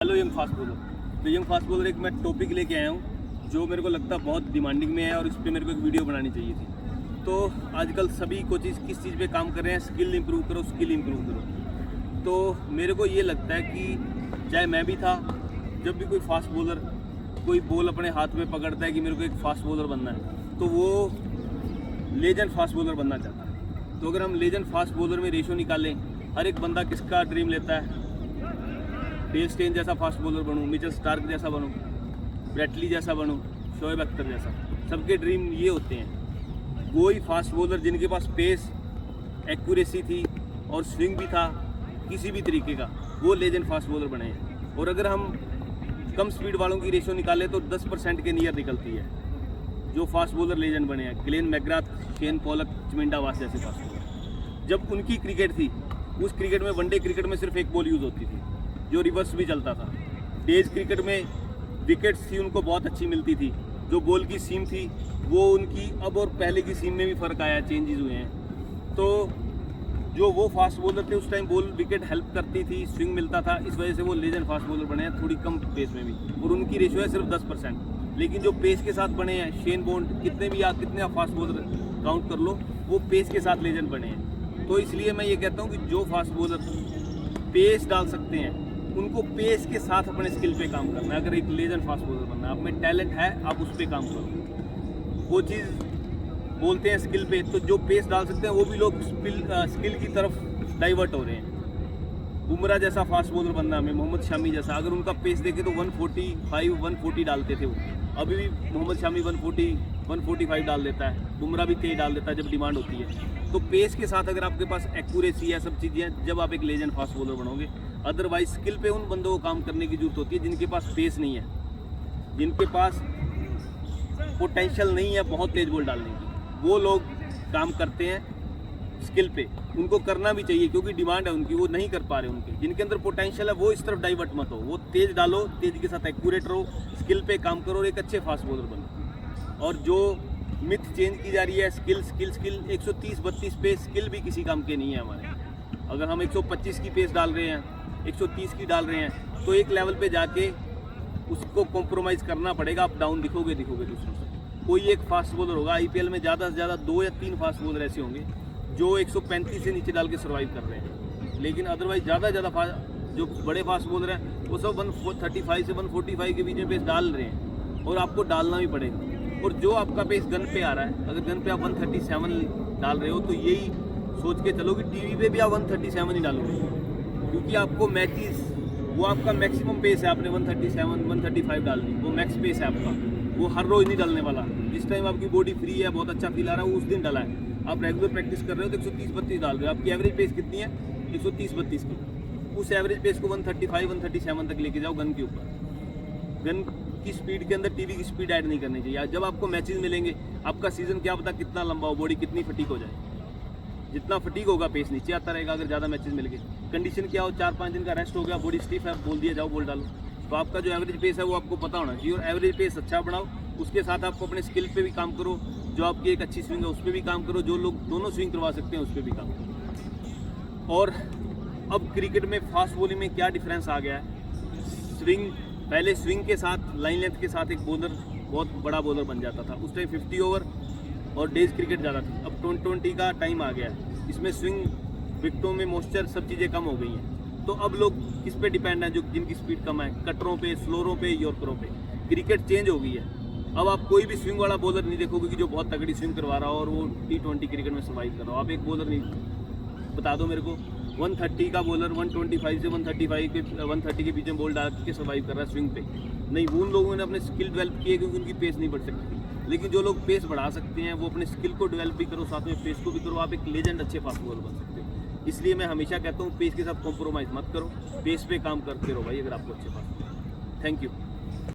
Hello young fast bowler. तो young fast bowler एक मैं टॉपिक लेके आया हूँ जो मेरे को लगता है बहुत डिमांडिंग में है और इस पर मेरे को एक वीडियो बनानी चाहिए थी। तो आजकल सभी कोचेस किस चीज़ पे काम कर रहे हैं, स्किल इंप्रूव करो, स्किल इंप्रूव करो। तो मेरे को ये लगता है कि चाहे मैं भी था, जब भी कोई फास्ट बॉलर कोई बॉल अपने हाथ में पकड़ता है कि मेरे को एक फास्ट बॉलर बनना है, तो वो लेजेंड फास्ट बॉलर बनना चाहता है। तो अगर हम लेजेंड फास्ट बॉलर में रेशो निकालें, हर एक बंदा किसका ड्रीम लेता है, डेल स्टेन जैसा फास्ट बॉलर बनूं, मिचेल स्टार्क जैसा बनूं, ब्रेटली जैसा बनूं, शोएब अख्तर जैसा। सबके ड्रीम ये होते हैं। कोई फास्ट बॉलर जिनके पास पेस, एक्यूरेसी थी और स्विंग भी था किसी भी तरीके का, वो लेजेंड फास्ट बॉलर बने हैं। और अगर हम कम स्पीड वालों की रेशो निकालें तो 10% के नियर निकलती है जो फास्ट बॉलर लेजेंड बने हैं। Glenn McGrath, Shane Pollock, Chaminda वास जैसे फास्ट बॉलर। जब उनकी क्रिकेट थी, उस क्रिकेट में वनडे क्रिकेट में सिर्फ एक बॉल यूज़ होती थी जो रिवर्स भी चलता था। डेज क्रिकेट में विकेट्स थी उनको बहुत अच्छी मिलती थी, जो बॉल की सीम थी वो उनकी अब और पहले की सीम में भी फ़र्क आया, चेंजेस हुए हैं। तो जो वो फास्ट बॉलर थे उस टाइम बॉल विकेट हेल्प करती थी, स्विंग मिलता था, इस वजह से वो लेजेंड फास्ट बॉलर बने हैं थोड़ी कम पेस में भी, और उनकी रेशो है सिर्फ 10%। लेकिन जो पेस के साथ बने हैं, शेन बॉन्ड, कितने आप फास्ट बॉलर काउंट कर लो, वो पेस के साथ लेजेंड बने हैं। तो इसलिए मैं ये कहता हूँ कि जो फास्ट बॉलर पेस डाल सकते हैं उनको पेस के साथ अपने स्किल पे काम करना है। अगर एक लेजेंड फास्ट बॉलर बनना है, आप में टैलेंट है, आप उस पर काम करो। वो चीज़ बोलते हैं स्किल पे, तो जो पेस डाल सकते हैं वो भी लोग स्किल की तरफ डाइवर्ट हो रहे हैं। बुमराह जैसा फास्ट बॉलर बनना हमें, मोहम्मद शामी जैसा। अगर उनका पेस देखें तो 145, 140 डालते थे वो, अभी भी मोहम्मद शामी 140, 145 डाल देता है, बुमराह भी तेज डाल देता है जब डिमांड होती है। तो पेस के साथ अगर आपके पास एक्यूरेसी है, सब चीज़ें हैं, जब आप एक लेजेंड फास्ट बॉलर बनोगे। अदरवाइज स्किल पे उन बंदों को काम करने की जरूरत होती है जिनके पास पेस नहीं है, जिनके पास पोटेंशियल नहीं है बहुत तेज बॉल डालने की। वो लोग काम करते हैं स्किल पे, उनको करना भी चाहिए क्योंकि डिमांड है उनकी, वो नहीं कर पा रहे उनके। जिनके अंदर पोटेंशियल है वो इस तरफ डाइवर्ट मत हो, वो तेज डालो, तेज के साथ एक्यूरेट रहो, स्किल पे काम करो और एक अच्छे फास्ट बॉलर बनो। और जो मिथ चेंज की जा रही है, स्किल स्किल स्किल, 130-32 पे स्किल भी किसी काम के नहीं है हमारे। अगर हम 125 की पेस डाल रहे हैं, 130 की डाल रहे हैं, तो एक लेवल पे जाके उसको कॉम्प्रोमाइज़ करना पड़ेगा। आप डाउन दिखोगे दूसरों से। कोई एक फास्ट बॉलर होगा आईपीएल में, ज़्यादा से ज़्यादा 2 या 3 फास्ट बॉलर ऐसे होंगे जो 135 से नीचे डाल के सर्वाइव कर रहे हैं। लेकिन अदरवाइज ज़्यादा जो बड़े फास्ट बॉलर हैं वो सब 135 से 145 के बीच में पेस डाल रहे हैं, और आपको डालना भी पड़ेगा। और जो आपका पेस गन पे आ रहा है, अगर गन पे आप 137 डाल रहे हो तो यही सोच के चलो कि टीवी पे भी आप 137 ही डालोगे, क्योंकि आपको मैचेस, वो आपका मैक्सिमम पेस है। आपने 137, 135 डाल दी, वो मैक्स पेस है आपका, वो हर रोज़ नहीं डालने वाला। जिस टाइम आपकी बॉडी फ्री है, बहुत अच्छा फील आ रहा है, वो उस दिन डाला है। आप रेगुलर प्रैक्टिस कर रहे हो तो 130-32 डाल रहे हो। आपकी एवरेज पेस कितनी है? 130-32 की। उस एवरेज पेस को 135, 137 तक लेके जाओ गन के ऊपर। गन की स्पीड के अंदर टीवी की स्पीड ऐड नहीं करनी चाहिए। जब आपको मैचेस मिलेंगे, आपका सीजन क्या पता कितना लंबा हो, बॉडी कितनी फटीक हो जाए। जितना फटीक होगा पेस नीचे आता रहेगा। अगर ज़्यादा मैचेस मिल गए, कंडीशन क्या हो, 4-5 दिन का रेस्ट हो गया, बॉडी स्टिफ है, बोल दिया जाओ बॉल डालो, तो आपका जो एवरेज पेस है वो आपको पता होना चाहिए। और एवरेज पेस अच्छा बढ़ाओ, उसके साथ आपको अपने स्किल पे भी काम करो। जो आपकी एक अच्छी स्विंग है उस पर भी काम करो, जो लोग दोनों स्विंग करवा सकते हैं उस पर भी काम करो। और अब क्रिकेट में फास्ट बॉलिंग में क्या डिफरेंस आ गया है, स्विंग, पहले स्विंग के साथ लाइन लेंथ के साथ एक बॉलर बहुत बड़ा बॉलर बन जाता था। उस टाइम 50 ओवर और डेज क्रिकेट ज़्यादा थी। अब 20 का टाइम आ गया है, इसमें स्विंग, विकेटों में मॉइस्चर, सब चीज़ें कम हो गई हैं। तो अब लोग किस पे डिपेंड हैं, जो जिनकी स्पीड कम है, कटरों पे, स्लोरों पे, यॉर्करों पे। क्रिकेट चेंज हो गई है। अब आप कोई भी स्विंग वाला बॉलर नहीं देखोगे कि जो बहुत तगड़ी स्विंग करवा रहा हो और वो T20 क्रिकेट में सर्वाइव कर रहा हो। आप एक बॉलर नहीं, बता दो मेरे को, 130 का बॉलर 125 से 130 के बीच में बॉल डाल के सर्वाइव कर रहा है स्विंग पे। नहीं, वो उन लोगों ने अपने स्किल डेवलप किए क्योंकि उनकी पेस नहीं बढ़ सकती। लेकिन जो लोग पेस बढ़ा सकते हैं वो अपने स्किल को डेवलप भी करो, साथ में पेस को भी करो, आप एक लेजेंड अच्छे फास्ट बॉलर बन सकते हो। इसलिए मैं हमेशा कहता हूँ पेस के साथ कॉम्प्रोमाइज़ मत करो, पेस पे काम करते रहो भाई, अगर आपको अच्छे फास्ट। Thank you.